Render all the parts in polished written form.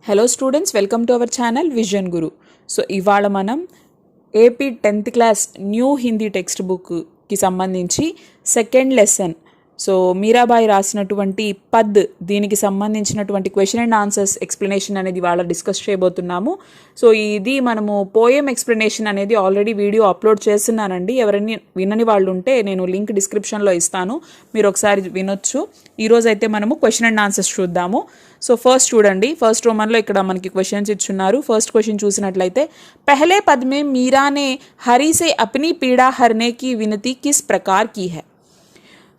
Hello students, welcome to our channel Vision Guru. So ఇవాళ మనం AP 10th class new Hindi text బుక్కి సంబంధించి second lesson Mirabai రాసినటువంటి పద్ దీనికి సంబంధించినటువంటి క్వశ్చన్ అండ్ ఆన్సర్స్ ఎక్స్ప్లెనేషన్ అనేది ఇవాళ డిస్కస్ చేయబోతున్నాము. సో ఇది మనము పోయం ఎక్స్ప్లెనేషన్ అనేది ఆల్రెడీ వీడియో అప్లోడ్ చేస్తున్నానండి. ఎవరైనా వినని వాళ్ళు ఉంటే నేను లింక్ డిస్క్రిప్షన్లో ఇస్తాను, మీరు ఒకసారి వినొచ్చు. ఈరోజు అయితే మనము క్వశ్చన్ అండ్ ఆన్సర్స్ చూద్దాము. సో ఫస్ట్ చూడండి, ఫస్ట్ రోమన్లో ఇక్కడ మనకి క్వశ్చన్స్ ఇచ్చున్నారు. ఫస్ట్ క్వశ్చన్ చూసినట్లయితే, పహలే పద్ మే మీరా నే హరి సే అప్నీ పీడా హర్నే కి వినతి కిస్ ప్రకార్ కీ హై.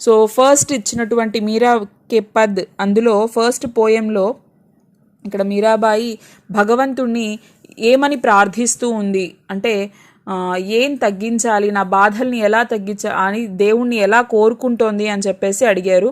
సో ఫస్ట్ ఇచ్చినటువంటి మీరా కే పద్, అందులో ఫస్ట్ పోయంలో ఇక్కడ మీరాబాయి భగవంతుణ్ణి ఏమని ప్రార్థిస్తూ ఉంది అంటే, ఏం తగ్గించాలి, నా బాధల్ని ఎలా తగ్గించాలి, దేవుణ్ణి ఎలా కోరుకుంటోంది అని చెప్పేసి అడిగారు.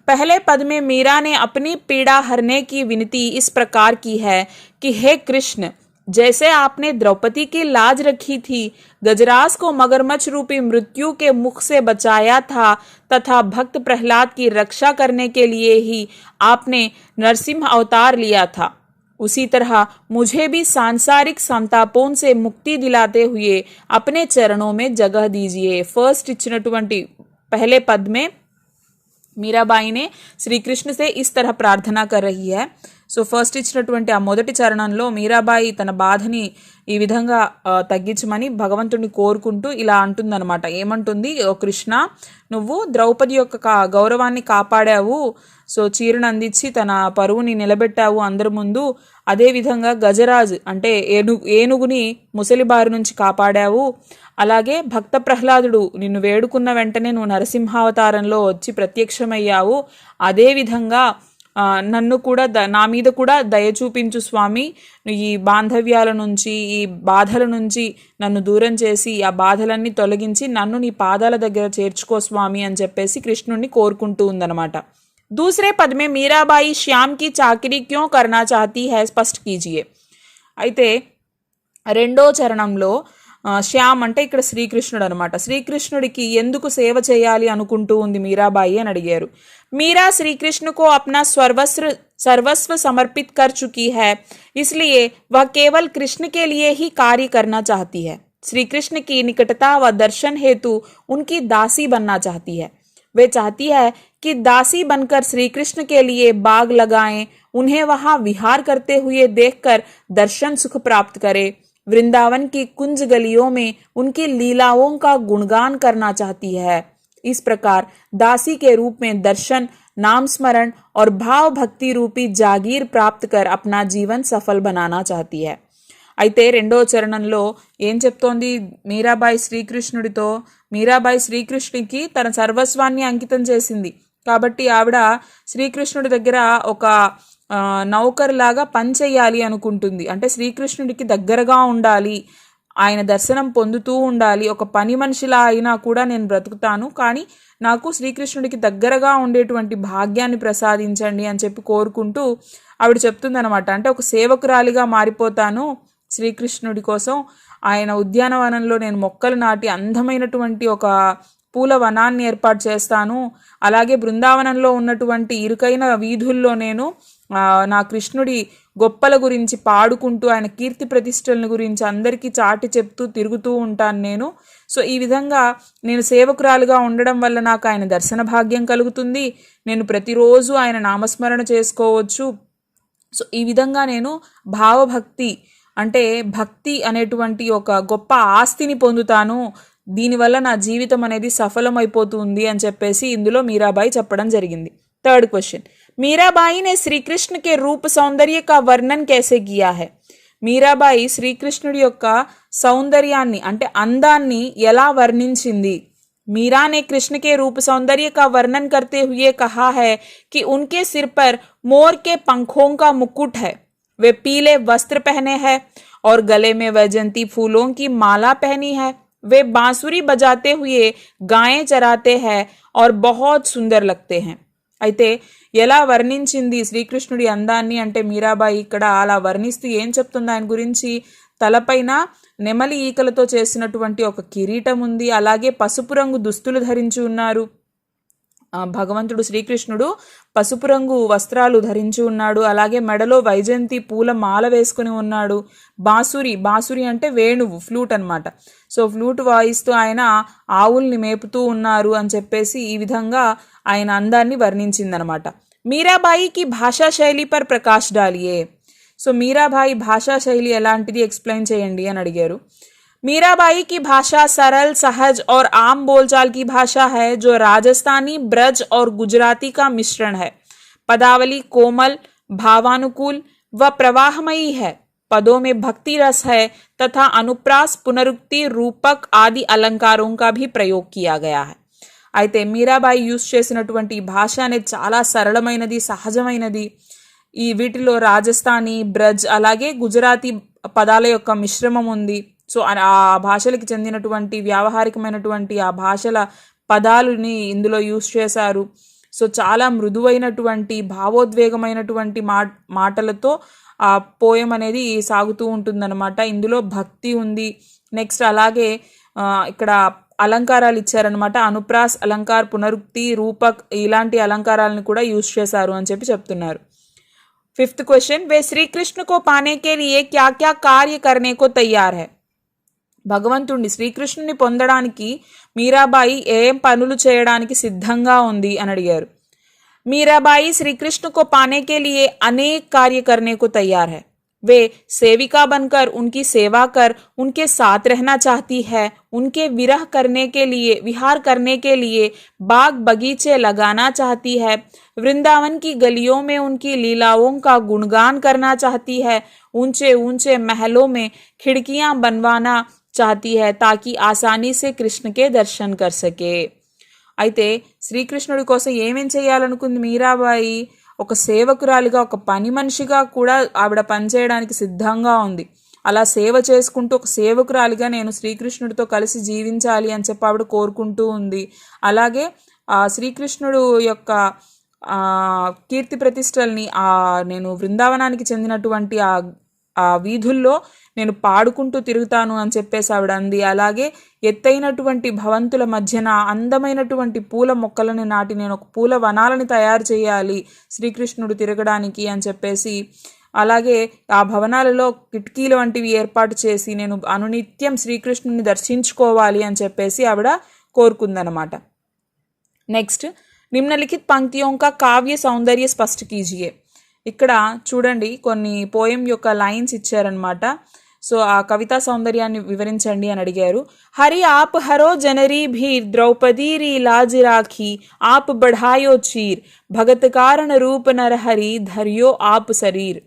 पहले पद में मीरा ने अपनी पीड़ा हरने की विनती इस प्रकार की है कि हे कृष्ण, जैसे आपने द्रौपदी की लाज रखी थी, गजराज को मगरमच्छ रूपी मृत्यु के मुख से बचाया था तथा भक्त प्रहलाद की रक्षा करने के लिए ही आपने नरसिंह अवतार लिया था, उसी तरह मुझे भी सांसारिक संतापों से मुक्ति दिलाते हुए अपने चरणों में जगह दीजिए. फर्स्ट इచ్చినటువంటి पहले पद में మీరాబాయి నే శ్రీకృష్ణ సే ఇస్ తరహ ప్రార్థన కర్ రహీ హై. సో ఫస్ట్ ఇచ్చినటువంటి ఆ మొదటి చరణంలో మీరాబాయి తన బాధని ఈ విధంగా తగ్గించమని భగవంతుడిని కోరుకుంటూ ఇలా అంటుందన్నమాట. ఏమంటుంది, ఓ కృష్ణ, నువ్వు ద్రౌపది యొక్క గౌరవాన్ని కాపాడావు, సో చీరను అందించి తన పరువుని నిలబెట్టావు అందరి ముందు. అదేవిధంగా గజరాజ్ అంటే ఏనుగుని ముసలి బారి నుంచి కాపాడావు. అలాగే భక్త ప్రహ్లాదుడు నిన్ను వేడుకున్న వెంటనే నువ్వు నరసింహావతారంలో వచ్చి ప్రత్యక్షమయ్యావు. అదేవిధంగా నన్ను కూడా నా మీద కూడా దయ చూపించు స్వామి, ఈ బాంధవ్యాల నుంచి ఈ బాధల నుంచి నన్ను దూరం చేసి ఆ బాధలన్నీ తొలగించి నన్ను నీ పాదాల దగ్గర చేర్చుకో స్వామి అని చెప్పేసి కృష్ణుడిని కోరుకుంటూ ఉందన్నమాట. दूसरे पद में मीराबाई श्याम की चाकरी क्यों करना चाहती है, स्पष्ट कीजिए. అయితే రెండో చరణంలో శ్యామ్ అంటే ఇక్కడ శ్రీకృష్ణుడు అనమాట. శ్రీకృష్ణుడికి ఎందుకు సేవ చేయాలి అనుకుంటూ ఉంది మీరాబాయి అని అడిగారు. మీరా శ్రీకృష్ణ को अपना सर्वस्व समर्पित कर चुकी है, इसलिए वह केवल कृष्ण के लिए ही कार्य करना चाहती है. श्री कृष्ण की निकटता व दर्शन हेतु उनकी दासी बनना चाहती है. वे चाहती है कि दासी बनकर श्री कृष्ण के लिए बाग लगाएं, उन्हें वहां विहार करते हुए देखकर दर्शन सुख प्राप्त करे. वृंदावन की कुंज गलियों में उनकी लीलाओं का गुणगान करना चाहती है. इस प्रकार दासी के रूप में दर्शन, नाम स्मरण और भाव भक्ति रूपी जागीर प्राप्त कर अपना जीवन सफल बनाना चाहती है. అయితే రెండో చరణంలో ఏం చెప్తోంది మీరాబాయి శ్రీకృష్ణుడితో, మీరాబాయి శ్రీకృష్ణుడికి తన సర్వస్వాన్ని అంకితం చేసింది కాబట్టి ఆవిడ శ్రీకృష్ణుడి దగ్గర ఒక నౌకర్ లాగా పనిచేయాలి అనుకుంటుంది. అంటే శ్రీకృష్ణుడికి దగ్గరగా ఉండాలి, ఆయన దర్శనం పొందుతూ ఉండాలి, ఒక పని మనిషిలా అయినా కూడా నేను బ్రతుకుతాను, కానీ నాకు శ్రీకృష్ణుడికి దగ్గరగా ఉండేటువంటి భాగ్యాన్ని ప్రసాదించండి అని చెప్పి కోరుకుంటూ ఆవిడ చెప్తుందనమాట. అంటే ఒక సేవకురాలిగా మారిపోతాను శ్రీకృష్ణుడి కోసం, ఆయన ఉద్యానవనంలో నేను మొక్కలు నాటి అందమైనటువంటి ఒక పూల వనాన్ని ఏర్పాటు చేస్తాను, అలాగే బృందావనంలో ఉన్నటువంటి ఇరుకైన వీధుల్లో నేను నా కృష్ణుడి గొప్పల గురించి పాడుకుంటూ ఆయన కీర్తి ప్రతిష్టల గురించి అందరికీ చాటి చెప్తూ తిరుగుతూ ఉంటాను నేను. సో ఈ విధంగా నేను సేవకురాలుగా ఉండడం వల్ల నాకు ఆయన దర్శన భాగ్యం కలుగుతుంది, నేను ప్రతిరోజు ఆయన నామస్మరణ చేసుకోవచ్చు. సో ఈ విధంగా నేను భావభక్తి అంటే భక్తి అనేటువంటి ఒక గొప్ప ఆస్తిని పొందుతాను, దీనివల్ల నా జీవితం అనేది సఫలమైపోతుంది అని చెప్పేసి ఇందులో మీరాబాయి చెప్పడం జరిగింది. థర్డ్ క్వశ్చన్, మీరాబాయి ने श्री कृष्ण के रूप सौंदर्य का वर्णन कैसे किया है. మీరాబాయి శ్రీకృష్ణుడి యొక్క సౌందర్యాన్ని అంటే అందాన్ని ఎలా వర్ణించింది. मीरा ने कृष्ण के रूप सौंदर्य का वर्णन करते हुए कहा है कि उनके सिर पर मोर के पंखों का मुकुट है, वे पीले वस्त्र पहने हैं और गले में वैजंती फूलों की माला पहनी है, वे बांसुरी बजाते हुए गायें चराते हैं और बहुत सुंदर लगते हैं. అయితే ఎలా వర్ణించింది శ్రీకృష్ణుడి అందాన్ని అంటే మీరాబాయి ఇక్కడ అలా వర్ణిస్తూ ఏం చెప్తుంది ఆయన గురించి, తలపైన నెమలి ఈకలతో చేసినటువంటి ఒక కిరీటం ఉంది, అలాగే పసుపు రంగు దుస్తులు ధరించి ఉన్నారు, భగవంతుడు శ్రీకృష్ణుడు పసుపు రంగు వస్త్రాలు ధరించి ఉన్నాడు. అలాగే మెడలో వైజయంతి పూల మాల వేసుకుని ఉన్నాడు. బాసురి అంటే వేణువు, ఫ్లూట్ అనమాట. సో ఫ్లూట్ వాయిస్తూ ఆయన ఆవుల్ని మేపుతూ ఉన్నారు అని చెప్పేసి ఈ విధంగా ఆయన అందాన్ని వర్ణించిందనమాట. మీరాబాయికి భాషా శైలి పర్ ప్రకాష్ డాలియే. సో మీరాబాయి భాషా శైలి ఎలాంటిది ఎక్స్ప్లెయిన్ చేయండి అని అడిగారు. मीराबाई की भाषा सरल, सहज और आम बोलचाल की भाषा है जो राजस्थानी, ब्रज और गुजराती का मिश्रण है. पदावली कोमल, भावानुकूल व प्रवाहमयी है. पदों में भक्ति रस है तथा अनुप्रास, पुनरुक्ति, रूपक आदि अलंकारों का भी प्रयोग किया गया है. అయితే మీరాబాయి యూస్ చేసినటువంటి భాష అనేది చాలా సరళమైనది, సహజమైనది. ఈ వీటిలో రాజస్థానీ, బ్రజ్ అలాగే గుజరాతీ పదాల యొక్క మిశ్రమం ఉంది. సో ఆ భాషలకి చెందినటువంటి వ్యావహారికమైనటువంటి ఆ భాషల పదాలని ఇందులో యూస్ చేశారు. సో చాలా మృదువైనటువంటి భావోద్వేగమైనటువంటి మాటలతో ఆ పోయం అనేది సాగుతూ ఉంటుందన్నమాట. ఇందులో భక్తి ఉంది. నెక్స్ట్ అలాగే ఇక్కడ అలంకారాలు ఇచ్చారనమాట. అనుప్రాస్ అలంకార్, పునరుక్తి, రూపక్ ఇలాంటి అలంకారాలను కూడా యూస్ చేశారు అని చెప్తున్నారు. 5th क्वेश्चन, वे श्री कृष्ण को पाने के लिए क्या क्या कार्य करने को तैयार है. భగవంతుడిని శ్రీకృష్ణుని పొందడానికి మీరాబాయి ఏం పనులు చేయడానికి సిద్ధంగా ఉంది అని అడిగారు. మీరాబాయి श्रीकृष्ण को पाने के लिए अनेक कार्य करने को तैयार है. वे सेविका बनकर उनकी सेवा कर उनके साथ रहना चाहती है. उनके विहार करने के लिए बाग बगीचे लगाना चाहती है. वृंदावन की गलियों में उनकी लीलाओं का गुणगान करना चाहती है. ऊंचे ऊंचे महलों में खिड़कियां बनवाना चाहती है ताकि आसानी से कृष्ण के दर्शन कर सके. అయితే శ్రీకృష్ణుడి కోసం ఏమేం చేయాలనుకుంది మీరాబాయి? ఒక సేవకురాలిగా, ఒక పని మనిషిగా కూడా ఆవిడ పనిచేయడానికి సిద్ధంగా ఉంది. అలా సేవ చేసుకుంటూ ఒక సేవకురాలిగా నేను శ్రీకృష్ణుడితో కలిసి జీవించాలి అని చెప్పి ఆవిడ కోరుకుంటూ ఉంది. అలాగే ఆ శ్రీకృష్ణుడు యొక్క కీర్తి ప్రతిష్టల్ని నేను బృందావనానికి చెందినటువంటి ఆ వీధుల్లో నేను పాడుకుంటూ తిరుగుతాను అని చెప్పేసి ఆవిడ అంది. అలాగే ఎత్తైనటువంటి భవంతుల మధ్యన అందమైనటువంటి పూల మొక్కలను నాటి నేను ఒక పూల వనాలని తయారు చేయాలి శ్రీకృష్ణుడు తిరగడానికి అని చెప్పేసి, అలాగే ఆ భవనాలలో కిటికీలు వంటివి ఏర్పాటు చేసి నేను అనునిత్యం శ్రీకృష్ణుని దర్శించుకోవాలి అని చెప్పేసి ఆవిడ కోరుకుందనమాట. నెక్స్ట్, నిమ్నలిఖిత్ పంక్తియోं का కావ్య సౌందర్య స్పష్ట కీజియే. ఇక్కడ చూడండి కొన్ని పోయం యొక్క లైన్స్ ఇచ్చారనమాట. సో ఆ కవితా సౌందర్యాన్ని వివరించండి అని అడిగారు. హరి ఆప్ హరో జనరీ భీర్, ద్రౌపదీ రీ లాజ్ రాఖీ, ఆప్ బఢాయో చీర్, భగత్ కారణ రూప నరహరి, ధర్యో ఆప్ శరీర్.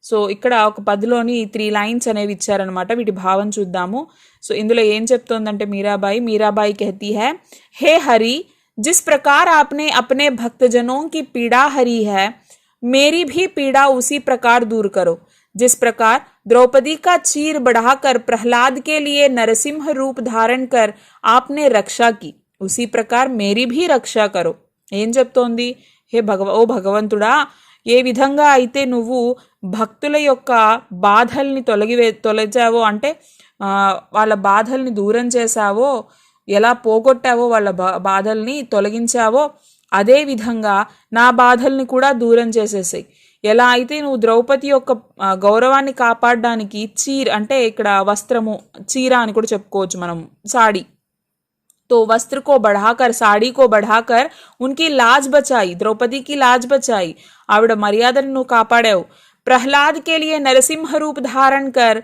సో ఇక్కడ ఒక పదిలోని 3 లైన్స్ అనేవి ఇచ్చారనమాట. వీటి భావం చూద్దాము. సో ఇందులో ఏం చెప్తోందంటే మీరాబాయి कहती है, हे हरि, जिस प्रकार आपने अपने भक्तजनों की पीड़ा हरी है, मेरी भी पीड़ा उसी प्रकार दूर करो. जिस प्रकार द्रौपदी का चीर बढ़ाकर प्रहलाद के लिए नरसिंह रूप धारण कर आपने रक्षा की, उसी प्रकार मेरी भी रक्षा करो. ఏం చెప్తోంది? ఓ భగవంతుడా, ఏ విధంగా అయితే నువ్వు భక్తుల యొక్క బాధల్ని తొలచావో అంటే వాళ్ళ బాధల్ని దూరం చేశావో, ఎలా పోగొట్టావో వాళ్ళ బాధల్ని తొలగించావో, అదే విధంగా నా బాధల్ని కూడా దూరం చేసేసాయి. ఎలా అయితే నువ్వు ద్రౌపది యొక్క గౌరవాన్ని కాపాడడానికి చీర్ అంటే ఇక్కడ వస్త్రము, చీర అని కూడా చెప్పుకోవచ్చు మనం, సాడీ. तो वस्त्र को बढ़ाकर, साड़ी को बढ़ाकर उनकी लाज बचाई, द्रौपदी की लाज बचाई, ఆవిడ మర్యాదను నువ్వు కాపాడావు. ప్రహ్లాద్ కే లియే నరసింహ రూప్ ధారణ్ కర్,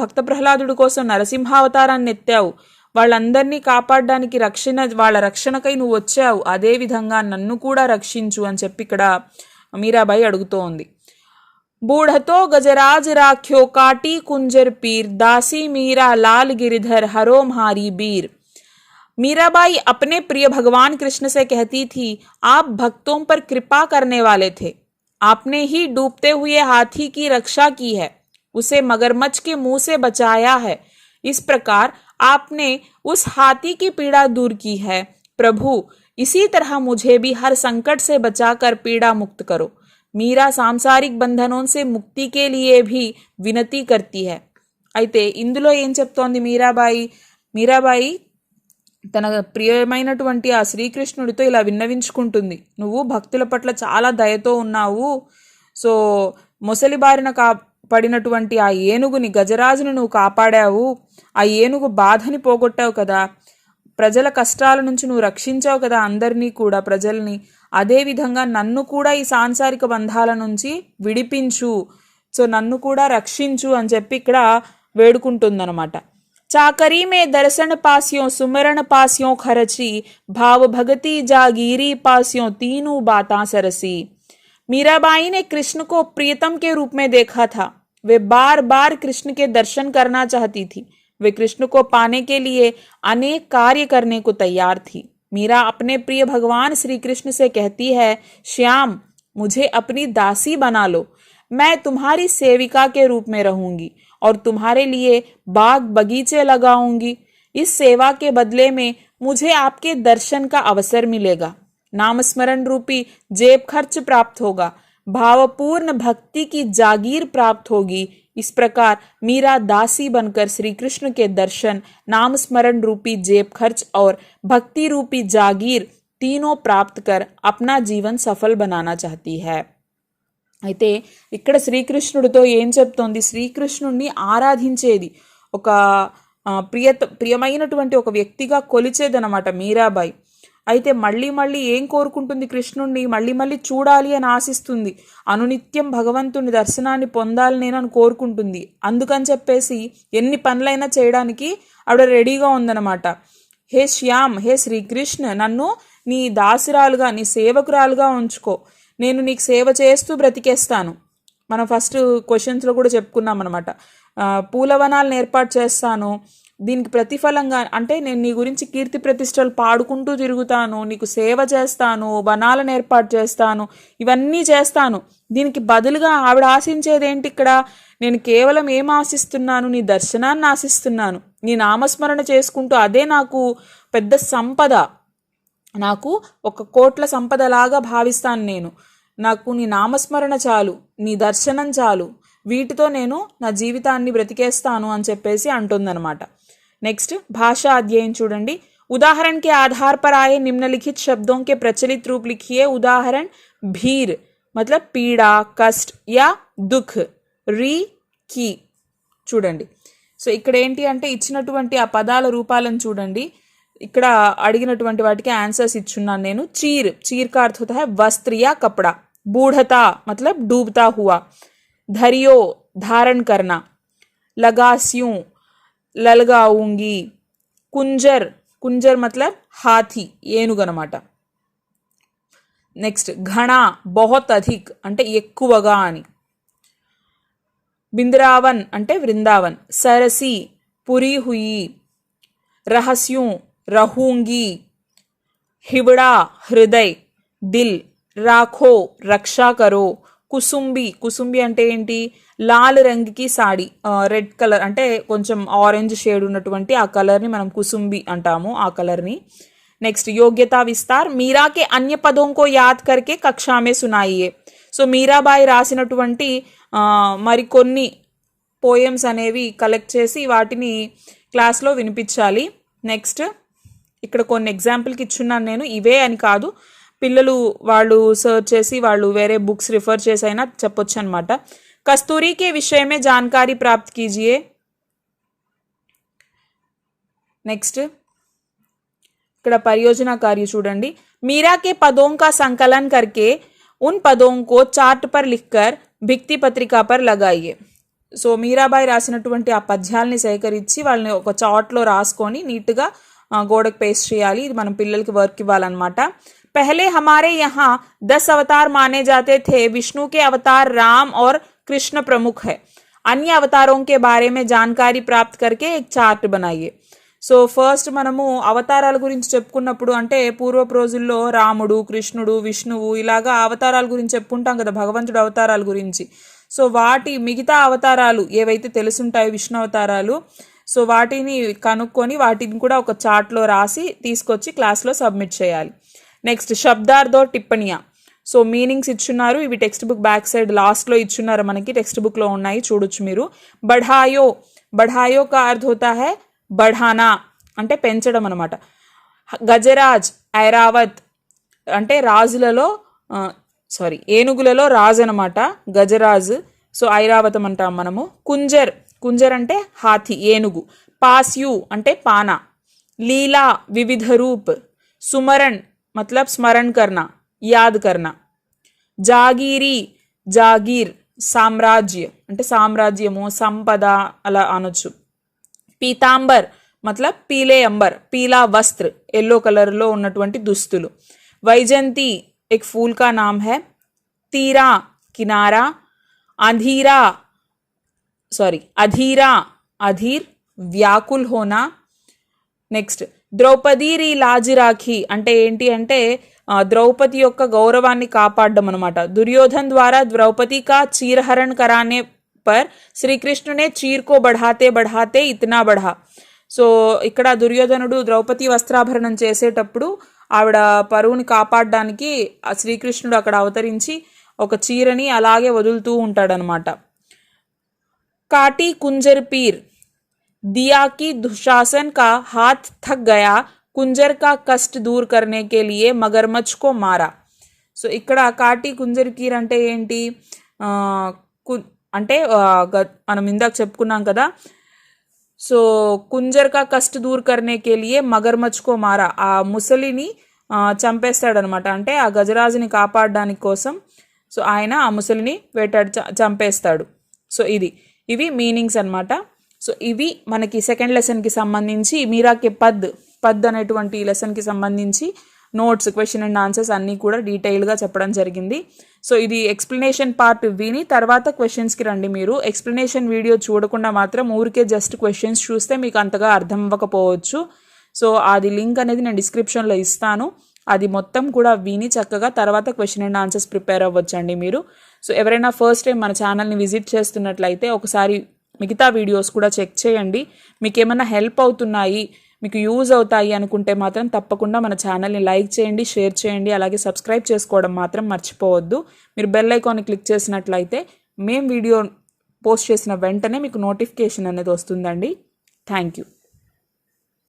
భక్త ప్రహ్లాదుడు కోసం నరసింహావతారాన్ని ఎత్తావు. వాళ్ళందరినీ కాపాడడానికి వాళ్ళ రక్షణకై నువ్వు వచ్చావు. అదే విధంగా నన్ను కూడా రక్షించు అని చెప్పి ఇక్కడ మీరాబాయి అడుగుతోంది. बूढ़तो गजराज राख्यो काटी कुंजर पीर, दासी मीरा लाल गिरिधर हरो म्हारी बीर. मीराबाई अपने प्रिय भगवान कृष्ण से कहती थी, आप भक्तों पर कृपा करने वाले थे. आपने ही डूबते हुए हाथी की रक्षा की है, उसे मगरमच्छ के मुंह से बचाया है. इस प्रकार आपने उस हाथी की पीड़ा दूर की है. प्रभु, इसी तरह मुझे भी हर संकट से बचाकर पीड़ा मुक्त करो. मीरा सांसारिक బంధనों से मुक्ति के लिए भी विनती करती है. అయితే ఇందులో ఏం చెప్తోంది మీరాబాయి తన ప్రియమైనటువంటి ఆ శ్రీకృష్ణుడితో ఇలా విన్నవించుకుంటుంది, నువ్వు భక్తుల పట్ల చాలా దయతో ఉన్నావు. సో మొసలి బారిన పడినటువంటి ఆ ఏనుగుని, గజరాజును నువ్వు కాపాడావు. ఆ ఏనుగు బాధని పోగొట్టావు కదా, ప్రజల కష్టాల నుంచి నువ్వు రక్షించావు కదా అందరినీ కూడా, ప్రజల్ని. అదేవిధంగా నన్ను కూడా ఈ సాంసారిక బంధాల నుంచి విడిపించు, సో నన్ను కూడా రక్షించు అని చెప్పి ఇక్కడ వేడుకుంటుందన్నమాట. चाकरी में दर्शन पास्यों सुमरण पास्यों खरची भाव भगति जागीरी पास्यों तीनों बातां सरसी। मीराबाई ने कृष्ण को प्रियतम के रूप में देखा था। वे बार बार कृष्ण के दर्शन करना चाहती थी। वे कृष्ण को पाने के लिए अनेक कार्य करने को तैयार थी। मीरा अपने प्रिय भगवान श्री कृष्ण से कहती है, श्याम मुझे अपनी दासी बना लो, मैं तुम्हारी सेविका के रूप में रहूंगी और तुम्हारे लिए बाग बगीचे लगाऊंगी। इस सेवा के बदले में मुझे आपके दर्शन का अवसर मिलेगा, नामस्मरण रूपी जेब खर्च प्राप्त होगा, भावपूर्ण भक्ति की जागीर प्राप्त होगी। इस प्रकार मीरा दासी बनकर श्री कृष्ण के दर्शन, नामस्मरण रूपी जेब खर्च और भक्ति रूपी जागीर तीनों प्राप्त कर अपना जीवन सफल बनाना चाहती है। అయితే ఇక్కడ శ్రీకృష్ణుడితో ఏం చెప్తోంది, శ్రీకృష్ణుడిని ఆరాధించేది, ఒక ప్రియమైనటువంటి ఒక వ్యక్తిగా కొలిచేదనమాట మీరాబాయి. అయితే మళ్ళీ మళ్ళీ ఏం కోరుకుంటుంది, కృష్ణుడిని మళ్ళీ మళ్ళీ చూడాలి అని ఆశిస్తుంది, అనునిత్యం భగవంతుని దర్శనాన్ని పొందాలి నేను అని కోరుకుంటుంది. అందుకని చెప్పేసి ఎన్ని పనులైనా చేయడానికి ఆవిడ రెడీగా ఉందన్నమాట. హే శ్యామ్, హే శ్రీకృష్ణ, నన్ను నీ దాసురాలుగా, నీ సేవకురాలుగా ఉంచుకో, నేను నీకు సేవ చేస్తూ బ్రతికేస్తాను. మనం ఫస్ట్ క్వశ్చన్స్లో కూడా చెప్పుకున్నాం అనమాట. పూలవనాలను ఏర్పాటు చేస్తాను, దీనికి ప్రతిఫలంగా అంటే నేను నీ గురించి కీర్తి ప్రతిష్టలు పాడుకుంటూ తిరుగుతాను, నీకు సేవ చేస్తాను, వనాలను ఏర్పాటు చేస్తాను, ఇవన్నీ చేస్తాను. దీనికి బదులుగా ఆవిడ ఆశించేది ఏంటి ఇక్కడ, నేను కేవలం ఏం ఆశిస్తున్నాను, నీ దర్శనాన్ని ఆశిస్తున్నాను, నీ నామస్మరణ చేసుకుంటూ, అదే నాకు పెద్ద సంపద, నాకు ఒక కోట్ల సంపదలాగా భావిస్తాను నేను. నాకు నీ నామస్మరణ చాలు, నీ దర్శనం చాలు, వీటితో నేను నా జీవితాన్ని బ్రతికేస్తాను అని చెప్పేసి అంటుందన్నమాట. నెక్స్ట్ భాషా అధ్యాయం చూడండి. उदाहरण के आधार पर आए निम्नलिखित शब्दों के प्रचलित रूप लिखिए. उदाहरण भीर मतलब पीड़ा, कष्ट या दुख. री की చూడండి. సో ఇక్కడ ఏంటి అంటే ఇచ్చినటువంటి ఆ పదాల రూపాలను చూడండి. ఇక్కడ అడిగినటువంటి వాటికి ఆన్సర్స్ ఇచ్చున్నాను నేను. चीर, चीर का अर्थ होता है वस्त्र या कपड़ा. बूढ़ता मतलब डूबता हुआ. धरियो धारण करना. लगास्यूं ललगाऊंगी. कुंजर, कुंजर मतलब हाथी, ఏనుగు అన్నమాట. నెక్స్ట్ ఘనా बहुत अधिक అంటే ఎక్కువగా అని. बिंद्रावन అంటే वृंदावन. सरसी पुरी हुई. रहस्यों रहूंगी. हिवड़ा हृदय. दिल राखो रक्षा करो. కుసుంబి, కుసుంబి అంటే ఏంటి, లాల్ రంగుకి సాడీ, రెడ్ కలర్ అంటే కొంచెం ఆరెంజ్ షేడ్ ఉన్నటువంటి ఆ కలర్ని మనం కుసుంబి అంటాము, ఆ కలర్ని. నెక్స్ట్ యోగ్యతా విస్తార్. మీరాకే అన్య పదోం కో యాద్ కర్కే కక్షా మే సునాయియే. సో మీరాబాయి రాసినటువంటి మరికొన్ని పోయమ్స్ అనేవి కలెక్ట్ చేసి వాటిని క్లాస్లో వినిపించాలి. నెక్స్ట్ ఇక్కడ కొన్ని ఎగ్జాంపుల్కి ఇచ్చున్నాను నేను, ఇవే అని కాదు, పిల్లలు వాళ్ళు సర్చ్ చేసి వాళ్ళు వేరే బుక్స్ రిఫర్ చేసి అయినా చెప్పొచ్చు అనమాట. కస్తూరి కే విషయమే జాన్కారీ ప్రాప్త్ కీజియే. నెక్స్ట్ ఇక్కడ పరియోజన కార్య చూడండి. మీరా కే పదోं का संकलन करके उन पदों को चार्ट पर लिखकर भित्ति पत्रिका पर लगाइए. సో మీరాబాయి రాసినటువంటి ఆ పద్యాలని సేకరించి వాళ్ళని ఒక చార్ట్లో రాసుకొని నీట్గా గోడకు పేస్ట్ చేయాలి. ఇది మనం పిల్లలకి వర్క్ ఇవ్వాలన్నమాట. पहले हमारे यहाँ 10 अवतार माने जाते थे. विष्णु के अवतार राम और कृष्ण प्रमुख है. अन्य अवतारों के बारे में जानकारी प्राप्त करके एक चार्ट बनाइए. సో ఫస్ట్ మనము అవతారాల గురించి చెప్పుకున్నప్పుడు అంటే పూర్వపు రోజుల్లో రాముడు, కృష్ణుడు, విష్ణువు ఇలాగా అవతారాల గురించి చెప్పుకుంటాం కదా, భగవంతుడు అవతారాల గురించి. సో వాటి మిగతా అవతారాలు ఏవైతే తెలుసుంటాయో విష్ణు అవతారాలు, సో వాటిని కనుక్కొని వాటిని కూడా ఒక చార్ట్లో రాసి తీసుకొచ్చి క్లాస్లో సబ్మిట్ చేయాలి. నెక్స్ట్ శబ్దార్థో టిప్పణియా. సో మీనింగ్స్ ఇచ్చున్నారు, ఇవి టెక్స్ట్ బుక్ బ్యాక్ సైడ్ లాస్ట్లో ఇచ్చున్నారు, మనకి టెక్స్ట్ బుక్లో ఉన్నాయి, చూడొచ్చు మీరు. బఢాయో, బఢాయో కా అర్థ హోతా హై బఢానా అంటే పెంచడం అనమాట. గజరాజ్ ఐరావత్ అంటే రాజులలో ఏనుగులలో రాజు అనమాట గజరాజు. సో ఐరావతం అంటాం మనము. కుంజర్, కుంజర్ అంటే హాథీ ఏనుగు. పాస్యు అంటే పానా. లీలా వివిధ రూప్. సుమరణ్ మతలబ్ స్మరణ్ కర్నా, యాద్ కర్నా. జాగీరి జాగీర్ సామ్రాజ్య అంటే సామ్రాజ్యము, సంపద అలా అనొచ్చు. పీతాంబర్ మతలబ్ పీలే అంబర్, పీలా వస్త్ర ఎల్లో కలర్లో ఉన్నటువంటి దుస్తులు. వైజంతి एक फूल का नाम है. तीरा किनारा. अधीरा अधीरा अधीर व्याकुल होना. నెక్స్ట్ ద్రౌపది రీ లాజ్ రాఖీ అంటే ఏంటి అంటే ద్రౌపది యొక్క గౌరవాన్ని కాపాడడం అనమాట. దుర్యోధన్ ద్వారా ద్రౌపది కా చీరహరణ कराने पर శ్రీకృష్ణ ने चीर को बढ़ाते बढ़ाते इतना बढ़ा. సో ఇక్కడ దుర్యోధనుడు ద్రౌపది వస్త్రాభరణం చేసేటప్పుడు ఆవిడ పరువుని కాపాడడానికి ఆ శ్రీకృష్ణుడు అక్కడ అవతరించి ఒక చీరని అలాగే వదులుతూ ఉంటాడనమాట. కాటి కుంజర్ పీర్ दिया कि दुशासन का हाथ थक गया, कुंजर का कष्ट दूर करने के लिए मगरमच्छ को मारा. సో ఇక్కడ కాటి కుంజర్ కీర్ అంటే ఏంటి అంటే మనం ఇందాక చెప్పుకున్నాం కదా. సో కుంజర్ కా కష్ట దూర్ కర్నే కే లియే మగర్మచ్ కో మారా, ఆ ముసలిని చంపేస్తాడనమాట. అంటే ఆ గజరాజుని కాపాడడానికి కోసం సో ఆయన ఆ ముసలిని వేటాడి చంపేస్తాడు. సో ఇవి మీనింగ్స్ అనమాట. సో ఇవి మనకి సెకండ్ లెసన్కి సంబంధించి మీరాకే పద్ అనేటువంటి లెసన్కి సంబంధించి నోట్స్, క్వశ్చన్ అండ్ ఆన్సర్స్ అన్నీ కూడా డీటెయిల్గా చెప్పడం జరిగింది. సో ఇది ఎక్స్ప్లెనేషన్ పార్ట్ విని తర్వాత క్వశ్చన్స్కి రండి. మీరు ఎక్స్ప్లెనేషన్ వీడియో చూడకుండా మాత్రం ఊరికే జస్ట్ క్వశ్చన్స్ చూస్తే మీకు అంతగా అర్థం అవ్వకపోవచ్చు. సో అది లింక్ అనేది నేను డిస్క్రిప్షన్లో ఇస్తాను. అది మొత్తం కూడా విని చక్కగా తర్వాత క్వశ్చన్ అండ్ ఆన్సర్స్ ప్రిపేర్ అవ్వచ్చండి మీరు. సో ఎవరైనా ఫస్ట్ టైం మన ఛానల్ని విజిట్ చేస్తున్నట్లయితే ఒకసారి మిగతా వీడియోస్ కూడా చెక్ చేయండి. మీకు ఏమైనా హెల్ప్ అవుతున్నాయి, మీకు యూజ్ అవుతాయి అనుకుంటే మాత్రం తప్పకుండా మన ఛానల్ని లైక్ చేయండి, షేర్ చేయండి, అలాగే సబ్స్క్రైబ్ చేసుకోవడం మాత్రం మర్చిపోవద్దు. మీరు బెల్ ఐకాన్ని క్లిక్ చేసినట్లయితే మేము వీడియో పోస్ట్ చేసిన వెంటనే మీకు నోటిఫికేషన్ అనేది వస్తుందండి. Thank you.